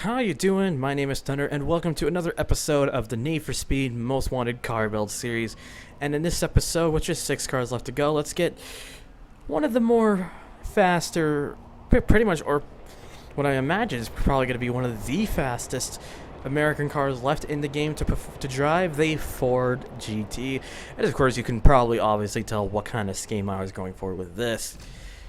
How you doing? My name is Thunder, and welcome to another episode of the Need for Speed Most Wanted Car Build series. And in this episode, with just 6 cars left to go, let's get one of the more faster, pretty much, or what I imagine is probably going to be one of the fastest American cars left in the game to drive, the Ford GT. And of course, you can probably obviously tell what kind of scheme I was going for with this.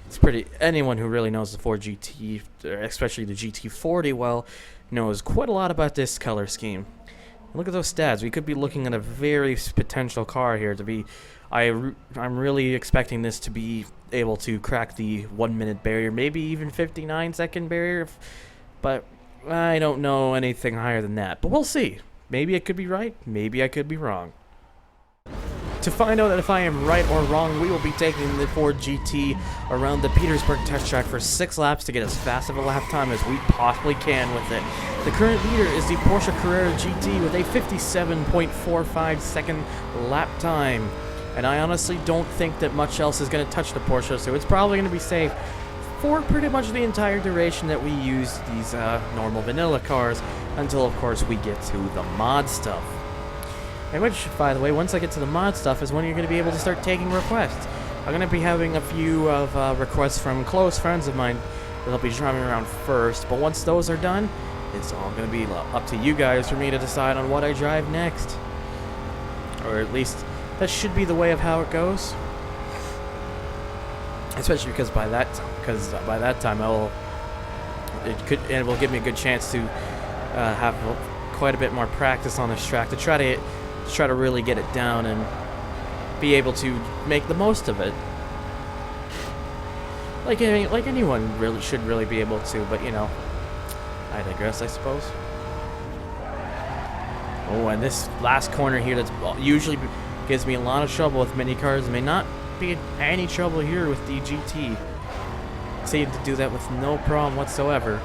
It's pretty. Anyone who really knows the Ford GT, especially the GT40, well, knows quite a lot about this color scheme. Look at those stats. We could be looking at a very potential car here to be. I'm really expecting this to be able to crack the 1-minute barrier, maybe even 59-second barrier, but I don't know anything higher than that. But we'll see. Maybe I could be right. Maybe I could be wrong. To find out if I am right or wrong, we will be taking the Ford GT around the Petersburg test track for 6 laps to get as fast of a lap time as we possibly can with it. The current leader is the Porsche Carrera GT with a 57.45 second lap time. And I honestly don't think that much else is going to touch the Porsche, so it's probably going to be safe for pretty much the entire duration that we use these normal vanilla cars until, of course, we get to the mod stuff. And which, by the way, once I get to the mod stuff is when you're going to be able to start taking requests. I'm going to be having a few of requests from close friends of mine that I'll be driving around first. But once those are done, it's all going to be up to you guys for me to decide on what I drive next. Or at least, that should be the way of how it goes. Especially because by that time, it will give me a good chance to have quite a bit more practice on this track to try to really get it down and be able to make the most of it. Like anyone really should really be able to, but you know, I digress, I suppose. Oh, and this last corner here that's usually gives me a lot of trouble with mini cars may not be any trouble here with the GT. Seemed to do that with no problem whatsoever.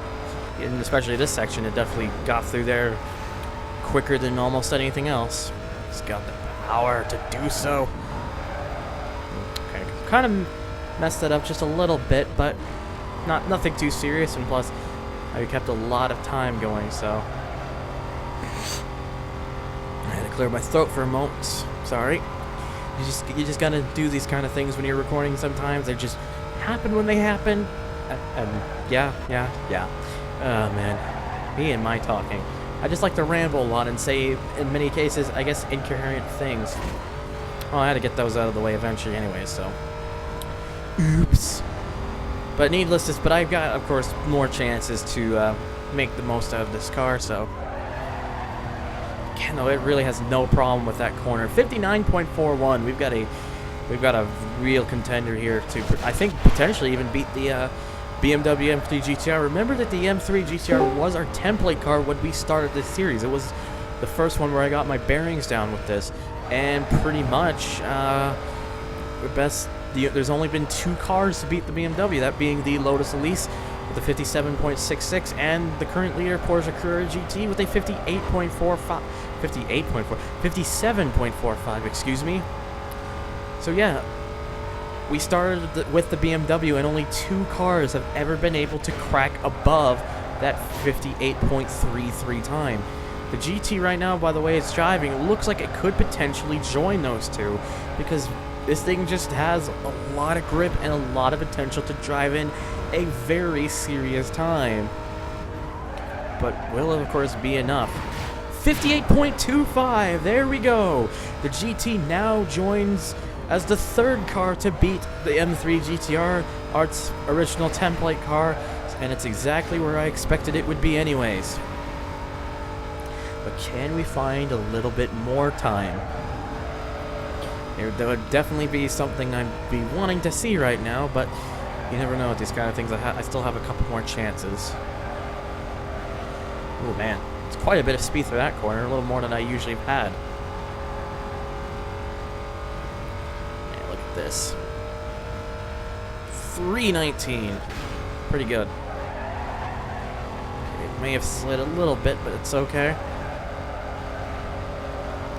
And especially this section, it definitely got through there quicker than almost anything else. It's got the power to do so. Okay, kind of messed it up just a little bit, but nothing too serious, and plus I kept a lot of time going, so I had to clear my throat for a moment. Sorry. You just gotta do these kind of things when you're recording sometimes. They just happen when they happen. And yeah. Oh man, me and my talking. I just like to ramble a lot and say, in many cases, I guess, incoherent things. Well, I had to get those out of the way eventually anyway, so. Oops. But but I've got, of course, more chances to make the most out of this car, so. No, it really has no problem with that corner. 59.41. We've got a real contender here to, I think, potentially even beat the BMW M3 GTR. Remember that the M3 GTR was our template car when we started this series. It was the first one where I got my bearings down with this, and pretty much there's only been 2 cars to beat the BMW, that being the Lotus Elise with a 57.66 and the current leader Porsche Carrera GT with a 57.45, excuse me. So yeah, we started with the BMW, and only 2 cars have ever been able to crack above that 58.33 time. The GT right now, by the way it's driving, it looks like it could potentially join those 2, because this thing just has a lot of grip and a lot of potential to drive in a very serious time. But will it, of course, be enough? 58.25, there we go. The GT now joins as the 3rd car to beat the M3 GTR, Art's original template car, and it's exactly where I expected it would be anyways. But can we find a little bit more time? There would definitely be something I'd be wanting to see right now, but you never know with these kind of things. I still have a couple more chances. Oh man, it's quite a bit of speed through that corner, a little more than I usually have had. Yeah, look at this. 319. Pretty good. Okay, it may have slid a little bit, but it's okay.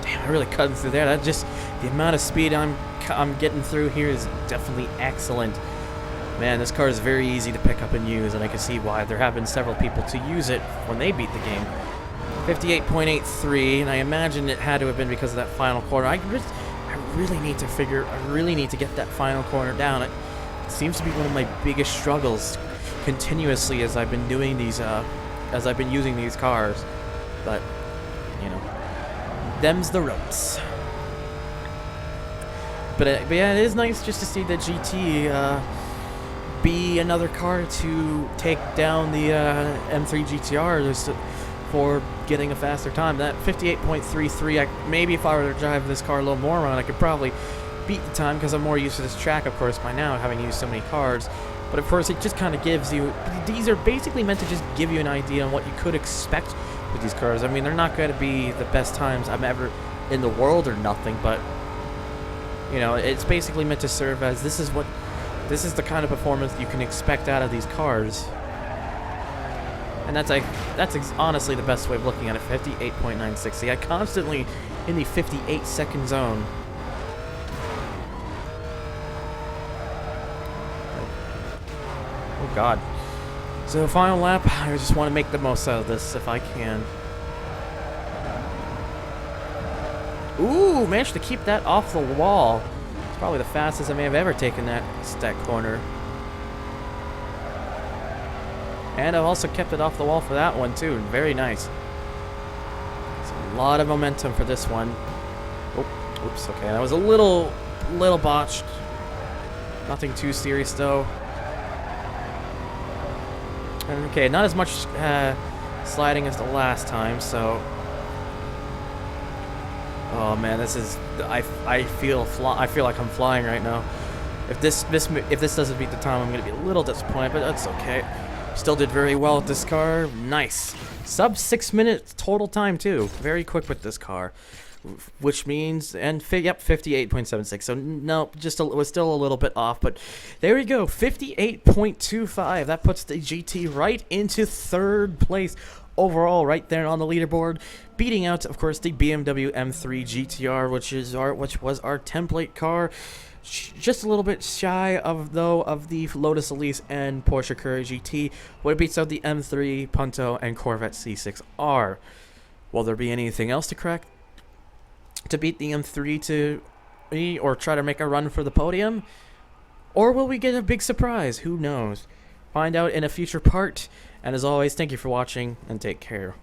Damn, I really cut through there. That just, the amount of speed I'm getting through here is definitely excellent. Man, this car is very easy to pick up and use, and I can see why. There have been several people to use it when they beat the game. 58.83, and I imagine it had to have been because of that final corner. I really need to get that final corner down. It seems to be one of my biggest struggles continuously as I've been doing these, as I've been using these cars. But, you know, them's the ropes. But yeah, it is nice just to see the GT be another car to take down the M3 GTR just for getting a faster time. That 58.33, maybe if I were to drive this car a little more around, I could probably beat the time because I'm more used to this track, of course, by now, having used so many cars. But of course, it just kind of gives you, these are basically meant to just give you an idea on what you could expect with these cars. I mean, they're not going to be the best times I'm ever in the world or nothing, but, you know, it's basically meant to serve as, this is the kind of performance you can expect out of these cars. And that's honestly the best way of looking at it. 58.96. See, I constantly in the 58-second zone. Oh God. So final lap. I just want to make the most out of this if I can. Ooh, managed to keep that off the wall. It's probably the fastest I may have ever taken that corner. And I've also kept it off the wall for that one too. Very nice. It's a lot of momentum for this one. Oh, oops. Okay, that was a little botched. Nothing too serious though. Okay, not as much sliding as the last time. So, oh man, this is I feel like I'm flying right now. If this doesn't beat the time, I'm gonna be a little disappointed, but that's okay. Still did very well with this car. Nice. Sub 6 minutes total time too. Very quick with this car, which means, and yep, 58.76. So no, was still a little bit off, but there we go. 58.25. That puts the GT right into third place overall, right there on the leaderboard, beating out, of course, the BMW M3 GTR, which was our template car. Just a little bit shy of the Lotus Elise and Porsche Carrera GT, what beats out the M3 Punto and Corvette C6R. Will there be anything else to crack to beat the M3 or try to make a run for the podium? Or will we get a big surprise? Who knows? Find out in a future part. And as always, thank you for watching and take care.